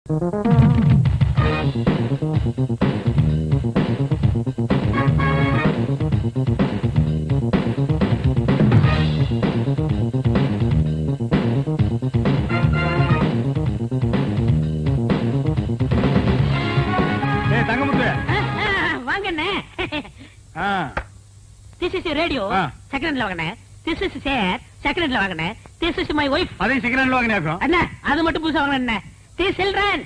This is a radio. Second hand வாங்குனே. This is chair. Second hand வாங்குனே. This is my wife. அதே second ஹேண்ட்ல வாங்குனேன். அண்ணா அது மட்டும் புதுசா வாங்குனே. This children.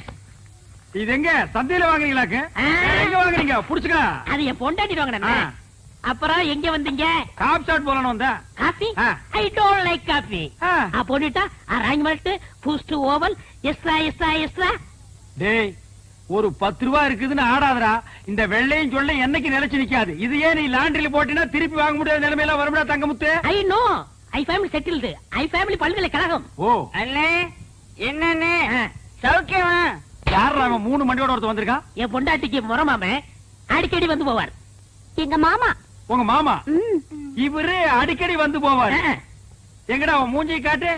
இது எங்க சந்தையில வாங்குறீங்களாக்கு? எங்க வாங்குறீங்க? புடிச்சுக்க. அது என் பொண்டாட்டி வாங்குனே. அப்புறம் எங்க வந்தீங்க? காபி ஷாட் போலன்னு வந்தா. Coffee? I don't like coffee. போனிட்டா arrangement boost oval extra. டேய் ஒரு 10 ரூபாய் இருக்குதுன்னு ஆடாதடா. இந்த வெள்ளையும் சொல்ல என்னைக்கு நிலைச்சு நிக்காது. இது ஏன் நீ லாண்டரியில போட்டினா திருப்பி வாங்க முடியாத நிலைமையில வரும்டா Thangamuthu. I know I family settled. I family பல்கலைக்கழகம். ஓ அண்ணே என்னண்ணே சௌக்கியமா? யார் அவன் 3 மண்டியோட ஒருத்தர் வந்திருக்கான்? என் பொண்டாட்டிக்கு முறமாம அடிக்கடி வந்து போவார். எங்க மாமா. உங்க மாமா? இவரு அடிக்கடி வந்து போவார். எங்கடா உன் மூஞ்சி காட்டு.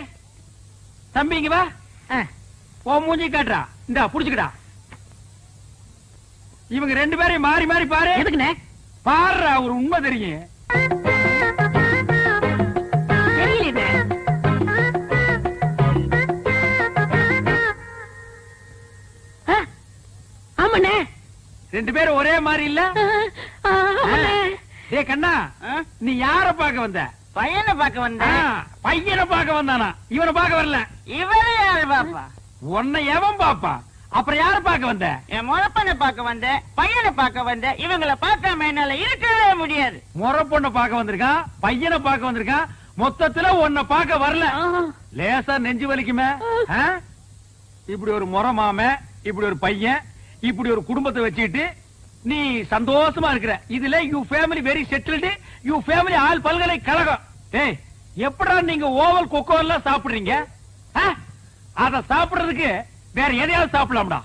தம்பி இங்க வா. உன் மூஞ்சி காட்டுறா. இந்தா புடிச்சுக்கடா. இவங்க 2 பேரையும் மாறி மாறி பாரு. எதுக்குண்ணே? பாருடா ஒரு உண்மை தெரியும். தெரியல. ஆமாண்ணே 2 பேரும் ஒரே மாதிரி இல்ல? ஏ கண்ணா நீ யார பாக்க வந்த? பையனை பார்க்க வந்தேன். பையனை பாக்க வந்தானா? இவனை பாக்க வரல. இவரு யாரு பாப்பா? உன்னை எவன் பாப்பா? அப்புறம் யார பாக்க வந்த? என் முறப்பனை பார்க்க வந்தேன், பையனை பார்க்க வந்தேன். இவங்களை பார்க்காம என்னால இருக்கவே முடியாது. முறை பொண்ணை பாக்க வந்திருக்கான், பையனை பாக்க வந்திருக்கான். மொத்தத்துல உன்னை பாக்க வரல. லேசா நெஞ்சு வலிக்குமே. இப்படி ஒரு முறை மாம, இப்படி ஒரு பையன், இப்படி ஒரு குடும்பத்தை வச்சுக்கிட்டு நீ சந்தோஷமா இருக்கிற. இதுல you family very settled. You family all பல்கலைக்கழகம். ஏய் எப்படா நீங்க ஓவல் கொக்கோ எல்லாம் சாப்பிடுறீங்க? அத சாப்பிடுறதுக்கு வேற எதையாவது சாப்பிடலாம்டா.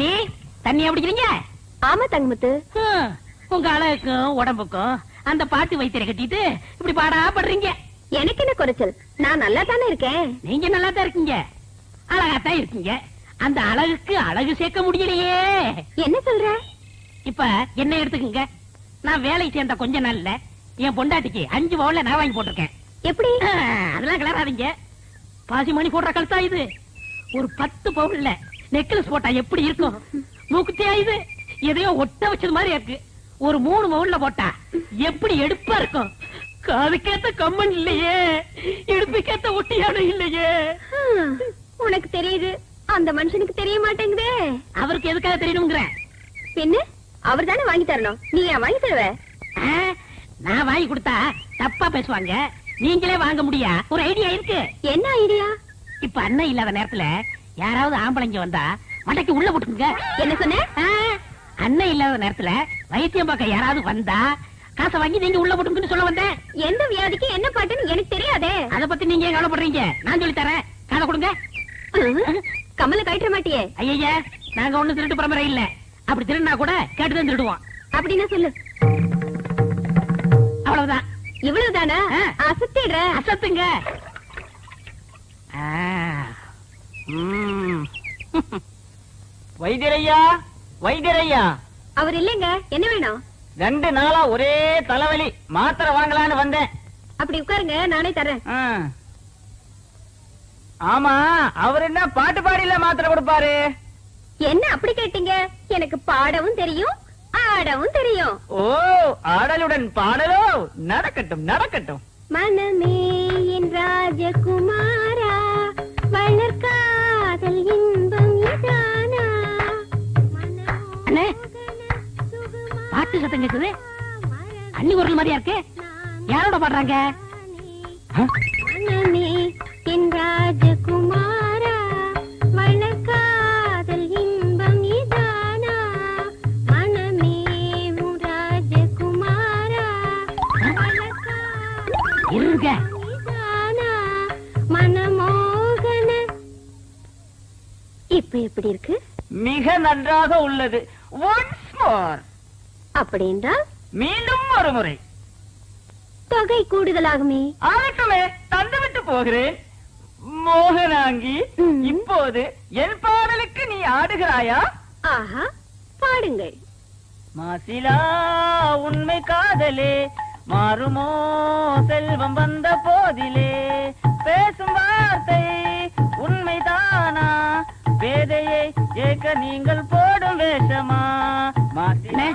நீ தண்ணி குடிக்கிறீங்க? ஆமா தங்கமுத்து. உங்க அழகுக்கும் உடம்புக்கும் அந்த பாட்டு வைத்தியரை கட்டிட்டு இப்படி பாடா படுறீங்க. எனக்கு என்ன குறைச்சல்? நான் நல்லா தானே இருக்கேன். நீங்க நல்லா தான் இருக்கீங்க, அழகாத்தான் இருக்கீங்க. அந்த அழகுக்கு அழகு சேர்க்க முடியலையே. என்ன சொல்ற? இப்ப என்ன எடுத்துக்கங்க. நான் வேலைக்கு சேர்ந்த கொஞ்ச நாள்ல என் பொண்டாட்டிக்கு 5 பவுன்ல நான் வாங்கி போட்டிருக்கேன். எப்படி? அதெல்லாம் கிளறாதீங்க. பாசி மணி போடுற கழுத்தா இது. ஒரு 10 பவுன்ல நெக்லஸ் போட்டா எப்படி இருக்கும்? மூக்குத்தியா இது? எதையோ ஒட்ட வச்சது மாதிரி இருக்கு. ஒரு 3 பவுன்ல போட்டா எப்படி எடுப்பா இருக்கும்? காதுக்கேத்த கம்மன் இல்லையே, எடுப்புக்கேத்த ஒட்டியானம் இல்லையே. உனக்கு தெரியுது, அந்த மனுஷனுக்கு தெரிய மாட்டேங்குதே. அவருக்கு எதுக்காக தெரியணுங்கிற? பின்ன அவர் தானே வாங்கி தரணும். நீ ஏன் வாங்கி தருவ? நான் வாங்கி கொடுத்தா தப்பா பேசுவாங்க. நீங்களே வாங்க முடியா? ஒரு ஐடியா இருக்கு. என்ன ஐடியா? இப்ப அண்ணன் இல்லாத நேரத்துல யாராவது ஆம்பளைங்க வந்தா மண்டைக்கு உள்ள போட்டுங்க. என்ன சொன்ன? அண்ணன் இல்லாத நேரத்துல வைத்தியம் பார்க்க யாராவது வந்தா காசை வாங்கி நீங்க உள்ள போட்டுங்கன்னு சொல்ல வந்தேன். எந்த வியாதிக்கு என்ன பாட்டுன்னு எனக்கு தெரியாதே. அத பத்தி நீங்க ஏன் கவலைப்படுறீங்க? நான் சொல்லி தரேன். காதை கொடுங்க. கமல கழட்ட மாட்டியே? ஐயா நாங்க ஒண்ணு திருட்டு பரம்பரை இல்ல. அப்படி திருடினா கூட கேட்டுதான் திருடுவோம். அப்படின்னா சொல்லு. அவ்வளவுதான். இவ்வளவுதானா? அசத்திடுற. அசத்துங்க. வைத்தியரையா, வைத்தியரையா. அவர் இல்லைங்க. என்ன வேணும்? 2 நாளா ஒரே தலைவலி. மாத்திரை வாங்கலான்னு வந்தேன். அப்படி உட்காருங்க, நானே தரேன். ஆமா, அவர் என்ன பாட்டு பாடியில மாத்திரை கொடுப்பாரு? என்ன அப்படி கேட்டீங்க? எனக்கு பாடவும் தெரியும், ஆடவும் தெரியும். ஓ, ஆடலுடன் பாடலோ? நடக்கட்டும் நடக்கட்டும். மனமே என் ராஜகுமாரா, வளர்காதல் இன்பம் இதானா? அண்ணே பாட்டு சத்தம் கேக்குது. அண்ணி குரல் மாதிரியா இருக்கு. யாரோட பாடுறாங்க? மனமே என் ராஜகுமாரா, வளர்காதல் இன்பம் இதானா? மனமே உன் ராஜகுமாரா, இருங்க. மனமோகன. இப்ப எப்படி இருக்கு? மிக நன்றாக உள்ளது. Once more. அப்படின்றால் மீண்டும் ஒரு முறை. தொகை கூடுதலாகுமே. ஆகட்டுமே, தந்துவிட்டு போகிறேன். மோகனாங்கி இப்போது என் பாடலுக்கு நீ ஆடுகிறாயா? ஆஹா, பாடுங்கள். மாசிலா உண்மை காதலே மாறுமோ செல்வம் வந்த போதிலே, பேசும் வார்த்தை உண்மைதானா, பேதையை ஏக்க நீங்கள் போடும் வேஷமா? அண்ணே,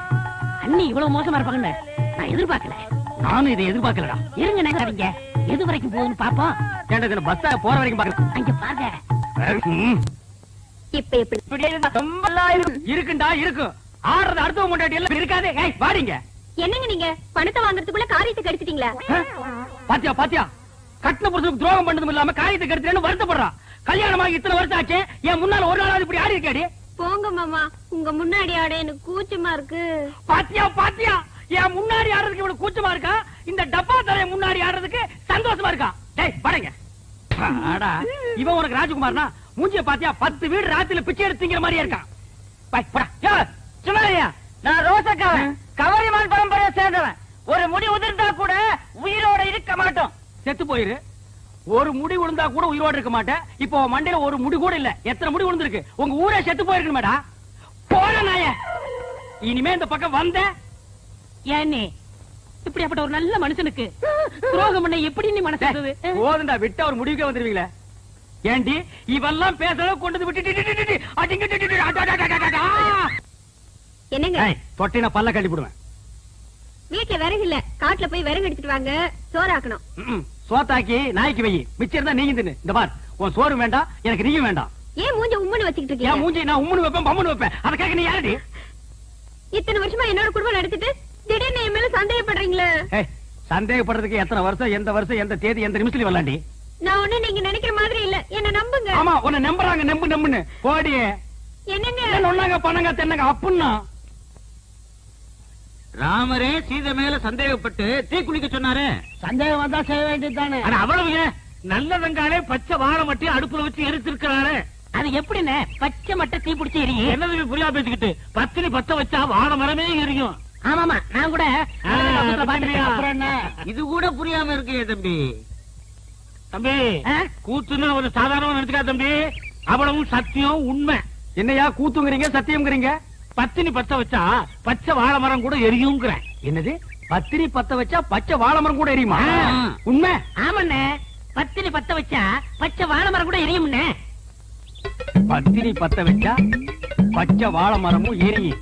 அண்ணி இவ்வளவு மோசமா இருப்பாங்கன்னு நான் எதிர்பார்க்கல. நானும் இதை எதிர்பார்க்கலடா. இருங்க நினைக்காதீங்க, எது வரைக்கும் போகுதுன்னு பாப்போம். ஏன்டா பஸ்ஸா போற வரைக்கும் பாக்குறேன். அங்க பாருங்க. இப்ப எப்படி? இப்படி இருந்தா ரொம்ப நல்லா இருக்கும். இருக்குண்டா இருக்கும். ஆடுறது அடுத்தவங்க கொண்டாட்டி எல்லாம் இருக்காது. ஏய் வாடிங்க. என்னங்க நீங்க பணத்தை வாங்குறதுக்குள்ள காரியத்தை கெடுத்துட்டீங்களா? பாத்தியா பாத்தியா, கட்டின புருஷனுக்கு துரோகம் பண்ணதும் இல்லாம காரியத்தை கெடுத்துறேன்னு வருத்தப்படுறான். கல்யாணமாக இத்தனை வருஷம் ஆச்சு, என் முன்னால ஒரு நாளாவது இப்படி ஆடி இருக்காடி. போங்க மாமா, உங்க முன்னாடி ஆட எனக்கு கூச்சமா இருக்கு. பாத்தியா பாத்தியா, என் முன்னாடி ஆடுறதுக்கு இவ்வளவு கூச்சமா இருக்கா, இந்த டப்பா தரைய முன்னாடி ஆடுறதுக்கு சந்தோஷமா இருக்கா. டேய் பாருங்க. ஆடா, இவன் உனக்கு ராஜகுமார்னா மூஞ்சிய பாத்தியா 10 வீடு ராத்திரில பிச்சை எடுத்துங்கிற மாதிரியா இருக்கான். பாய் போடா. யோ சுமாரியா, நான் ரோசக்காவன், கவரிமான் பரம்பரையை சேர்ந்தவன். ஒரு முடி உதிர்ந்தா கூட உயிரோட இருக்க மாட்டோம். செத்து போயிரு. ஒரு முடி விழுந்தா கூட உயிரோட இருக்க மாட்டேன். இப்போ மண்டையில ஒரு முடி கூட இல்ல. எத்தனை முடி விழுந்திருக்கு? உங்க ஊரே செத்து போயிருக்கு மேடா. போன நாய, இனிமே இந்த பக்கம் வந்த ஏன்னே இப்படியாப்பட்ட ஒரு நல்ல மனுஷனுக்கு துரோகம் பண்ண எப்படி நீ மனசு வந்தது? போதுண்டா, விட்டு அவர் முடிவுக்கே வந்துருவீங்களே. ஏண்டி இவெல்லாம் பேசல கொண்டு விட்டு என்னங்க தொட்டின பல்ல கட்டிவிடுவேன். வீட்டுல விறகு இல்ல, காட்டுல போய் விறகு எடுத்துட்டு வாங்க, சோறாக்கணும். சோத்தாக்கி நாய்க்கு வை, மிச்சம் இருந்தா நீங்க தின்னு. இந்த பார், உன் சோறு வேண்டாம், எனக்கு நீயும் வேண்டாம். ஏன் மூஞ்ச உம்முன்னு வச்சுக்கிட்டு என் இருக்கீங்க? மூஞ்சி நான் உம்முன்னு வைப்பேன், பம்முன்னு வைப்பேன். அதை கேட்க நீ யாருடி? இத்தனை வருஷமா என்னோட குடும்பம் நடத்திட்டு திடீர்னு என் மேல சந்தேகப்படுறீங்களே. ஏய், சந்தேகப்படுறதுக்கு எத்தனை வருஷம், எந்த வருஷம், எந்த தேதி, எந்த நிமிஷத்துல வரலாண்டி? நான் ஒண்ணு நீங்க நினைக்கிற மாதிரி இல்ல, என்ன நம்புங்க. ஆமா, உன்னை நம்புறாங்க, நம்பு நம்புன்னு. போடி. என்னங்க ஒன்னாங்க பண்ணங்க தென்னங்க அப்புன்னா. ராமரே சீதை மேல சந்தேகப்பட்டு தீ குளிக்க சொன்னாரு. சந்தேகம் வந்தா செய்ய வேண்டியதுதானே. அவ்வளவு நல்ல வெங்காலே பச்சை வாழை மட்டும் அடுப்புல வச்சு எரிச்சிருக்கிறாரு. அது எப்படின்னு பச்சை மட்டை தீ பிடிச்சி எரியும்? என்னது புரியா பேசிக்கிட்டு, பத்தினி பத்த வச்சா வாழை மரமே எரியும். ஆமாமா, நான் கூட பாத்துருக்கேன். அப்புறம் என்ன? இது கூட புரியாம இருக்கு தம்பி. தம்பி, ஆ? கூத்துன்னு ஒரு சாதாரண நினைச்சுக்கா தம்பி, அவ்வளவும் சத்தியம் உண்மை. என்னையா கூத்துங்கிறீங்க, சத்தியம்ங்கிறீங்க? பத்தினி பத்த வச்சா பச்சை வாழை மரம் கூட எரியுங்கிறேன். என்னது, பத்திரி பத்த வச்சா பச்சை வாழை மரம் கூட எரியுமா? ஆ. உண்மை. ஆமாண்ணே, பத்தினி பத்த வச்சா பச்சை வாழை மரம் கூட எரியும்ண்ணே. பத்திரி பத்த வச்சா பச்சை வாழை மரமும் எரியும்.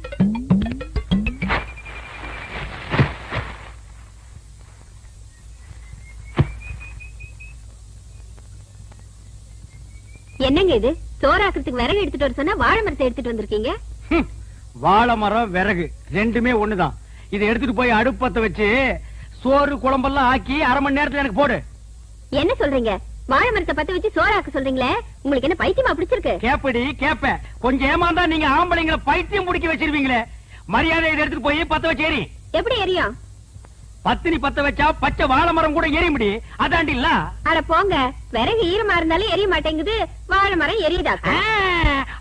என்னங்க இது, சோறாக்குறதுக்கு விறகு எடுத்துட்டு வர சொன்னா வாழை மரத்தை எடுத்துட்டு வந்திருக்கீங்க. ஹம், வாழை மரம் விறகு ரெண்டுமே ஒண்ணுதான். இதை எடுத்துட்டு போய் அடுப்பத்த வச்சு சோறு குழம்பெல்லாம் ஆக்கி 1/2 மணி நேரத்துல எனக்கு போடு. என்ன சொல்றீங்க? வாழை மரத்தை பத்த வச்சு சோறாக்க சொல்றீங்களே, உங்களுக்கு என்ன பைத்தியமா பிடிச்சிருக்கு? கேப்படி கேப்ப, கொஞ்சம் ஏமாந்தா நீங்க ஆம்பளைங்களை பைத்தியம் முடிக்க வச்சிருவீங்களே. மரியாதை இதை எடுத்துட்டு போய் பத்த வச்சு எரி. எப்படி எரியும்? பத்தினி பத்த வச்சா பச்சை வாழை மரம் கூட எரியும்படி. அதாண்டி இல்ல? அட போங்க, விறகு ஈரமா இருந்தாலும் எரிய மாட்டேங்குது, வாழை மரம் எரியுதா?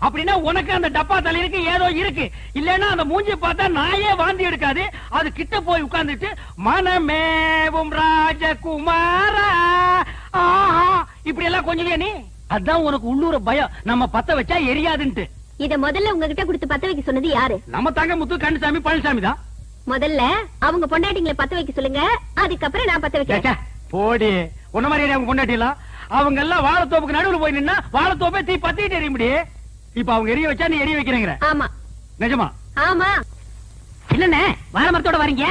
அப்படின்னா உனக்கு அந்த டப்பா தலையிருக்கு ஏதோ இருக்கு. இல்லன்னா அந்த மூஞ்சி பார்த்தா நாயே வாந்தி எடுக்காது. அது கிட்ட போய் உட்கார்ந்துட்டு மனமேவும் ராஜகுமாரா இப்படி எல்லாம் கொஞ்சம் நீ. அதான் உனக்கு உள்ளூர பயம், நம்ம பத்த வச்சா எரியாதுன்ட்டு. இத முதல்ல உங்ககிட்ட கொடுத்து பத்த வைக்க சொன்னது யாரு? நம்ம தங்க முத்து கண்டுசாமி பழனிசாமி தான். முதல்ல அவங்க பொண்டாட்டிங்களை பத்த வைக்க சொல்லுங்க, அதுக்கப்புறம் நான் பத்த வைக்கிறேன். போடி, உன்ன மாதிரி அவங்க கொண்டாட்டிலாம். அவங்க எல்லாம் வாழைத்தோப்புக்கு நடுவுல போய் நின்னா வாழைத்தோப்பே தீ பத்திட்டு எரிய முடியும். இப்ப அவங்க எரிய வச்சா நீ எரிய வைக்கிறீங்க. ஆமா நிஜமா? ஆமா. இல்லண்ணே, வாழை மரத்தோட வரீங்க.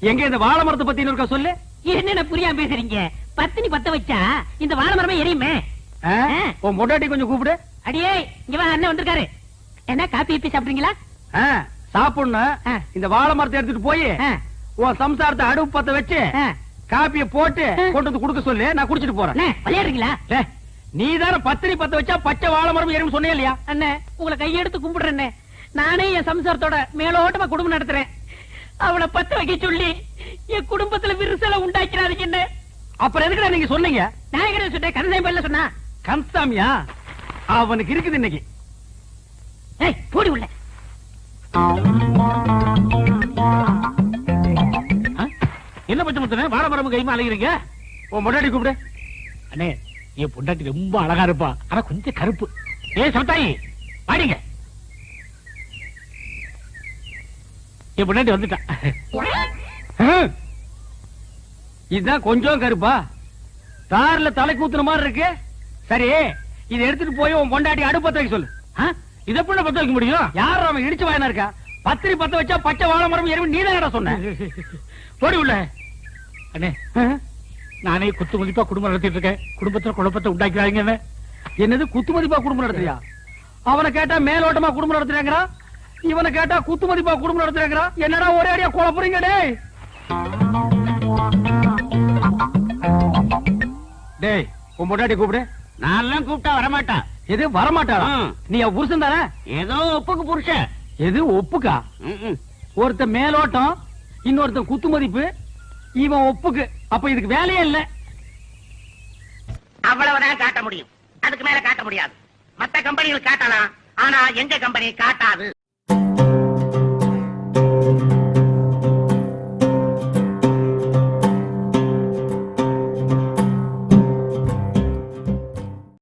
எங்க இந்த வாழை மரத்தை பத்தி இருக்கா சொல்லு. என்ன புரியாம பேசுறீங்க? பத்தினி பத்த வச்சா இந்த வாழை மரமே எரியுமே. உன் பொண்டாட்டி கொஞ்சம் கூப்பிடு. அடியே, இங்க வா, அண்ணன் வந்திருக்காரு. என்ன காப்பி இப்பி சாப்பிடுறீங்களா? சாப்பிடணும். இந்த வாழை மரத்தை எடுத்துட்டு போய் உன் சம்சாரத்தை அடுப்பு பத்த வச்சு காப்பிய போட்டு கொண்டு வந்து குடுக்க சொல்லு, நான் குடிச்சிட்டு போறேன். விளையாடுறீங்களா? நீ தானே பத்திரி பத்த வச்சா பச்சை வாழை மரம் எறும் சொன்னே இல்லையா? அண்ணே, உங்களை கையெடுத்து கும்பிடுறேன். நானே என் சம்சாரத்தோட மேலோட்டமா குடும்பம் நடத்துறேன். அவளை பத்த வைக்க சொல்லி என் குடும்பத்துல விரிசலை உண்டாக்கிறாதீங்க. என்ன அப்புறம் எதுக்குடா நீங்க சொன்னீங்க? நான் கிட்ட சொன்னேன், கந்தசாமி பல்ல சொன்னா. கந்தசாமியா? அவனுக்கு இருக்குது இன்னைக்கு. போடி உள்ள. என்ன பச்சை முத்தனே வாழை மரம் கைமா அலைகிறீங்க? உன் பொண்டாட்டி கூப்பிடு. அண்ணே, என் பொண்டாட்டி ரொம்ப அழகா இருப்பா, ஆனா கொஞ்சம் கருப்பு. ஏ சமத்தாயி பாடிங்க. என் பொண்டாட்டி வந்துட்டா. இதுதான் கொஞ்சம் கருப்பா, தார்ல தலை கூத்துன மாதிரி இருக்கு. சரி, இதை எடுத்துட்டு போய் உன் பொண்டாட்டி அடுப்பத்த வைக்க சொல்லு. இதை எப்படி பத்த வைக்க முடியும்? யார் அவன் இடிச்சு வாயனா இருக்கா? பத்திரி பத்த வச்சா பச்சை வாழை மரம் எருவி நீதான் சொன்ன. போடி உள்ள. அண்ணே, நானே குத்து மதிப்பா குடும்பம் நடத்திட்டு இருக்கேன். குடும்பத்துல குழப்பத்தை உண்டாக்கிறாங்க. என்னது குத்து மதிப்பா குடும்பம் நடத்துறியா? அவனை கேட்டா மேலோட்டமா குடும்பம் நடத்துறாங்கறா, இவனை கேட்டா குத்து மதிப்பா குடும்பம் நடத்துறாங்கறா. என்னடா ஒரே அடியா குழப்பறீங்க டேய்? டேய், உன் பொண்டாட்டி கூப்பிடு. நான் கூப்பிட்டா வரமாட்டா. எது வரமாட்டாளா? நீ அவ புருஷன் தானே? ஏதோ ஒப்புக்கு புருஷன். எது ஒப்புக்கா? ஒருத்த மேலோட்டம், இன்னொருத்த குத்து மதிப்பு, இவன் ஒப்புக்கு. அப்ப இதுக்கு வேலையே இல்ல. அவ்வளவுதான் காட்ட முடியும், அதுக்கு மேல காட்ட முடியாது. மத்த கம்பெனிகள் காட்டலாம், ஆனா எங்க கம்பெனி காட்டாது.